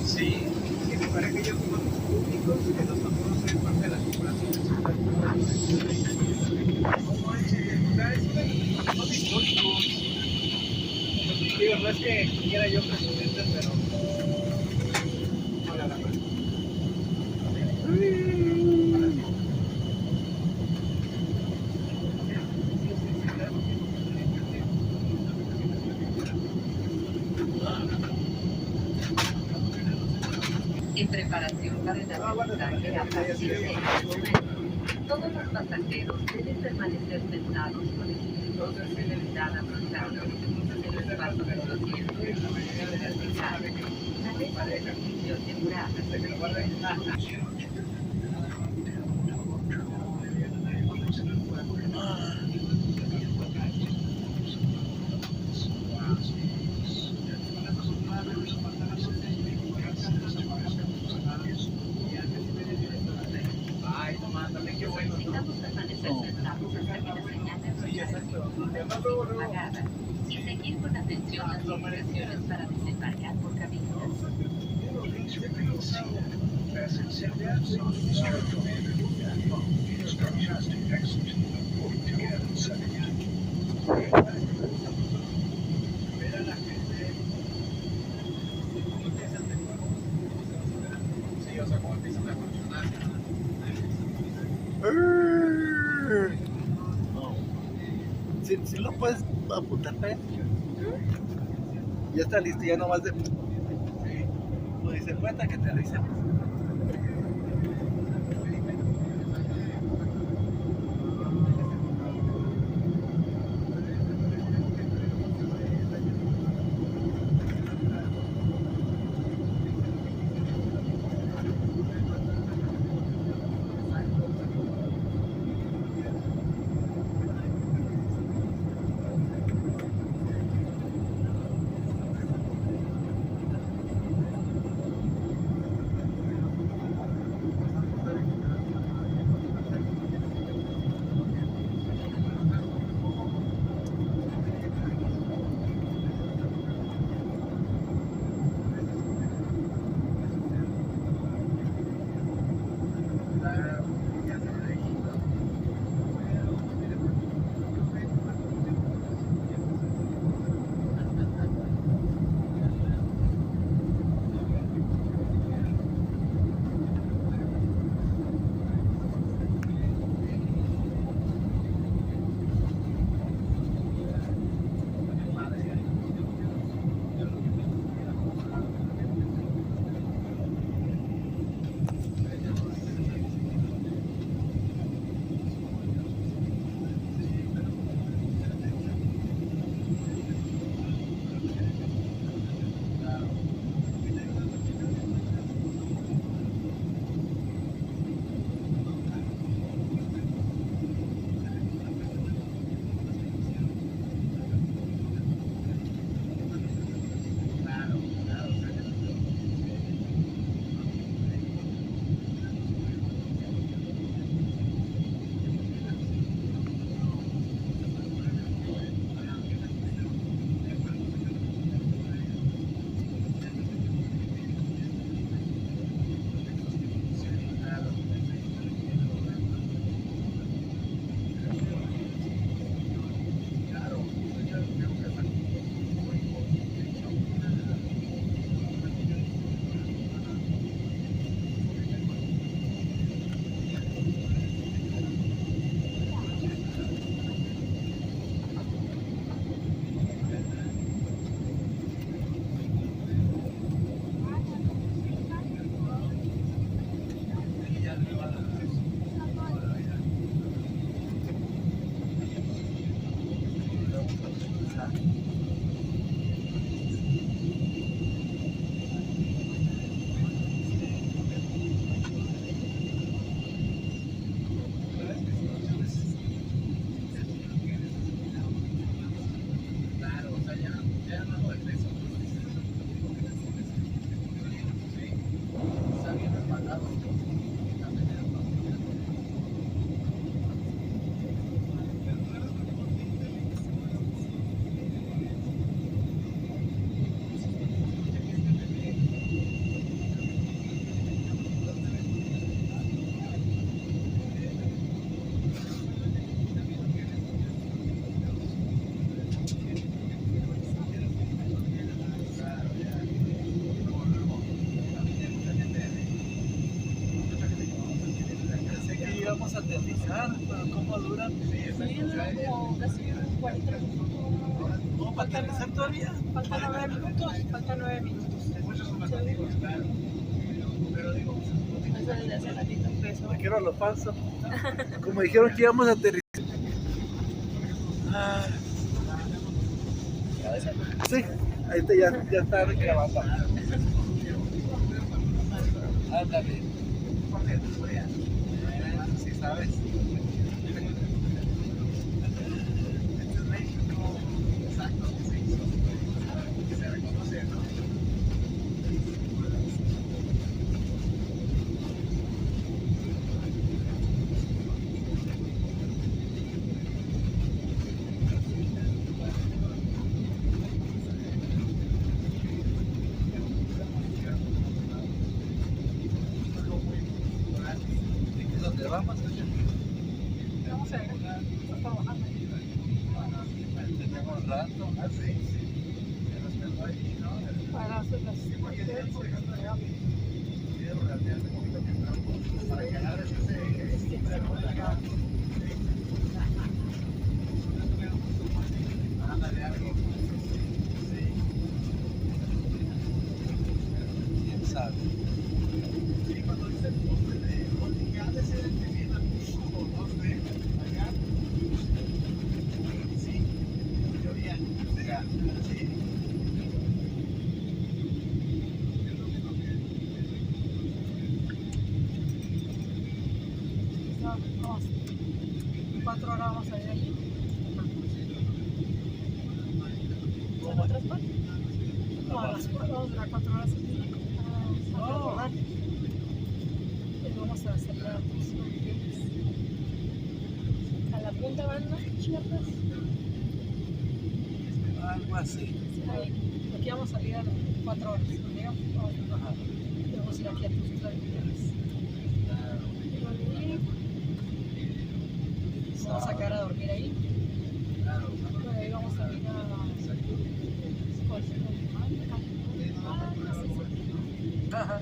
Sí, que me parece que ellos son públicos, que no son parte de la corporación. No, son históricos. Digo, no es que quiera yo presidente, pero no le da más. En preparación para el aterrizaje a partir de este momento, todos los pasajeros deben permanecer sentados con el cinturón de seguridad apretado en los pasos de los asientos de vertical. La mesa de ejercicio asegurada. Ay, no mándame, qué bueno. Necesitamos permanecer sentados hasta que la señal de emergencia apagada y seguir con atención las indicaciones para desembarcar por cabinas. Sí, o sea, como empiezan a funcionar. Si lo puedes apuntar, ¿eh? Ya está listo, ya nomás de. Pues dice cuenta que aterriza. llegar, pero ¿cómo duran? Sí, como casi 40 minutos. ¿Cómo para aterrizar todavía? Faltan 9 minutos. Faltan 9 minutos. Eso desde hace ratito empezó. Me quiero lo falso. Como dijeron que íbamos a aterrizar. Ah, sí, ahí está, ya está grabando. Ándale. Sí, sabes. ¿Dónde vamos? Vamos a ver. Está bajando. Tenemos rato. Para hacer las ¿Quién sabe? vamos. 4 horas vamos a ir allí. ¿En otras partes? No, a las 4 vamos a durar 4 horas aquí. Y vamos a hacer la a la punta banda, Chiapas. Algo así. Ahí. Aquí vamos a salir a las 4 horas. Ajá. Vamos a ir aquí a Tuxtla Gutiérrez. Vamos a quedar a dormir ahí. Luego ahí vamos a ir a Ajá.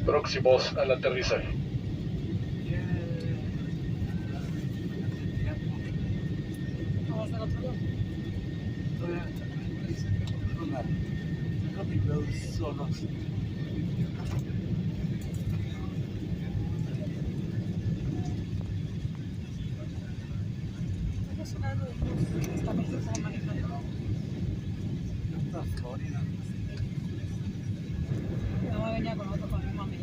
Próximos al aterrizaje. vamos al otro lado. Solos. Esta vez estamos manejando. Hasta Florida. Mi mamá venía con otro, con mi mami.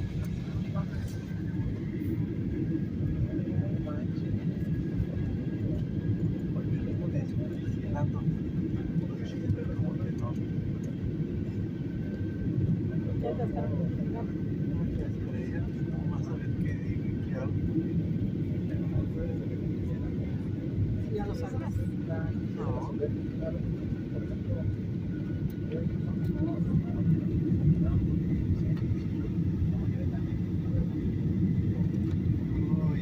Ya lo sabes.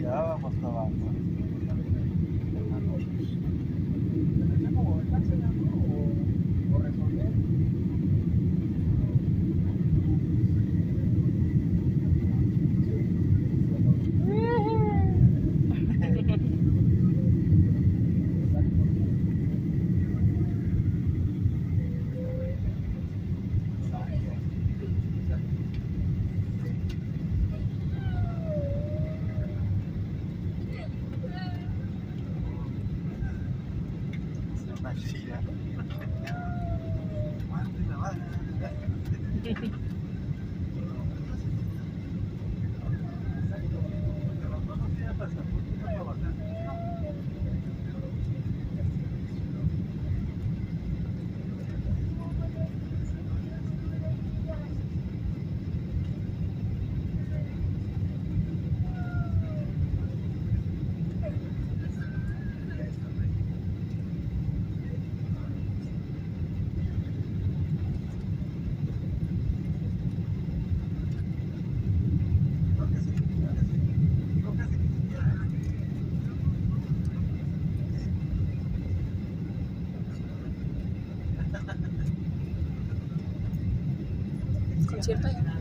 Ya vamos abajo. concierto allá.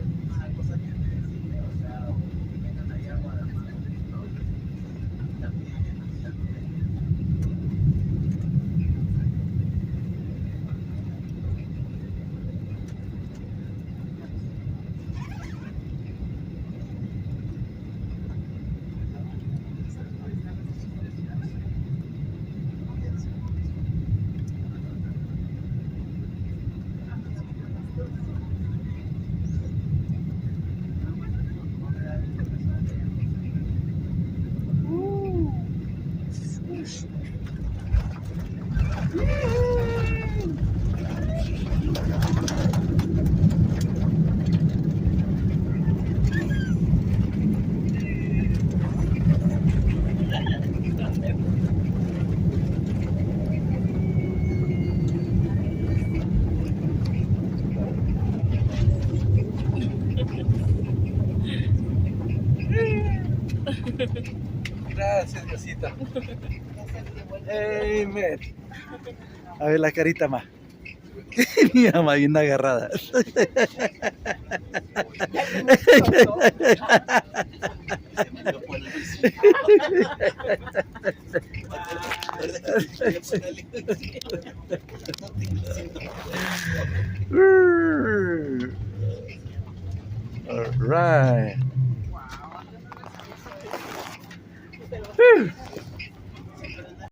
Gracias, Diosito. Amen. A ver la carita más. Mi mamá bien agarrada.